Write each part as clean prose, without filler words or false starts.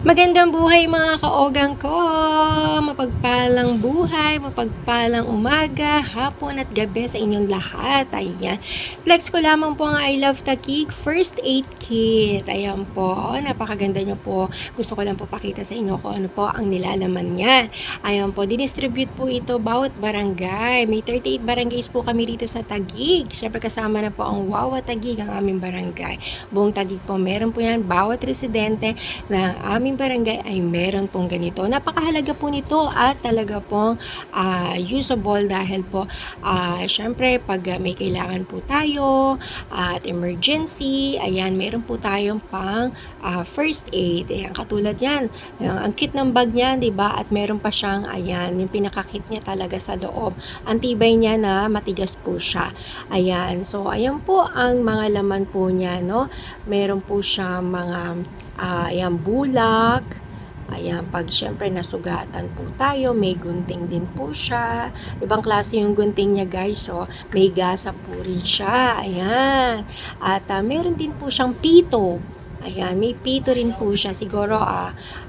Magandang buhay mga kaogang ko! Mapagpalang buhay, mapagpalang umaga, hapon at gabi sa inyong lahat. Ayan. Flex ko lamang po ang I Love Taguig First Aid Kit. Ayan po. Napakaganda nyo po. Gusto ko lang po pakita sa inyo kung ano po ang nilalaman niya. Ayan po. Dinistribute po ito bawat barangay. May 38 barangays po kami dito sa Taguig. Siyempre kasama na po ang Wawa Taguig, ang aming barangay. Buong Taguig po meron po yan. Bawat residente ng aming barangay ay meron pong ganito. Napakahalaga po nito at talaga pong usable dahil po syempre pag may kailangan po tayo at emergency, ayan, meron po tayong pang first aid. Ayan, katulad yan. Ang kit ng bag niya, di ba? At meron pa siyang, ayan, yung pinakakit niya talaga sa loob. Ang tibay niya na matigas po siya. Ayan. So, ayan po ang mga laman po niya, no? Meron po siya mga ayan, bulak. Ayan, pag syempre nasugatan po tayo, may gunting din po siya. Ibang klase yung gunting niya guys, so may gasa po rin siya. Ayan. At meron din po siyang pito. Ayan, may pito rin po siya. Siguro,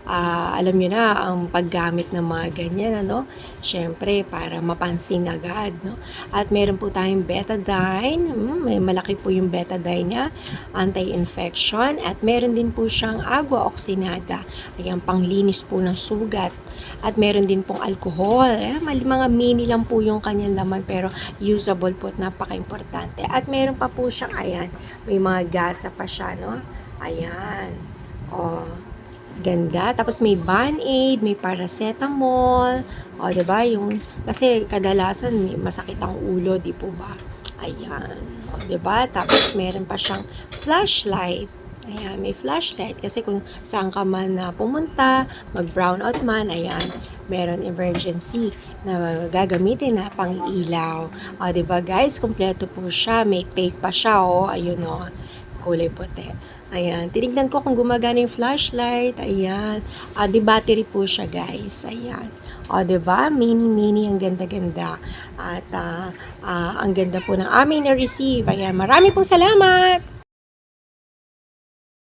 alam nyo na, ang paggamit ng mga ganyan, ano? Siyempre, para mapansin agad, no? At meron po tayong betadine. May malaki po yung betadine niya. Anti-infection. At meron din po siyang agua oxinada. Ayan, panglinis po ng sugat. At meron din pong alcohol. Ayan, mga mini lang po yung kanyang laman, pero usable po at napaka-importante. At meron pa po siyang, ayan, may mga gasa pa siya, no? Ayan. Oh, ganda. Tapos may Band-Aid, may paracetamol. O, diba? Yung, kasi kadalasan may masakit ang ulo, di po ba? Ayan. O, diba? Tapos meron pa siyang flashlight. Ayan, may flashlight. Kasi kung saan ka man pumunta, mag-brownout man, ayan, meron emergency na gagamitin na pang ilaw. O, diba guys? Kompleto po siya. May tape pa siya, o. Ayun, o. Kulay puti. Ayan, tinignan ko kung gumagana yung flashlight. Ayan, di battery po siya guys. Ayan, o diba, mini ang ganda-ganda. At ang ganda po ng aming na-receive. Ayan, marami pong salamat!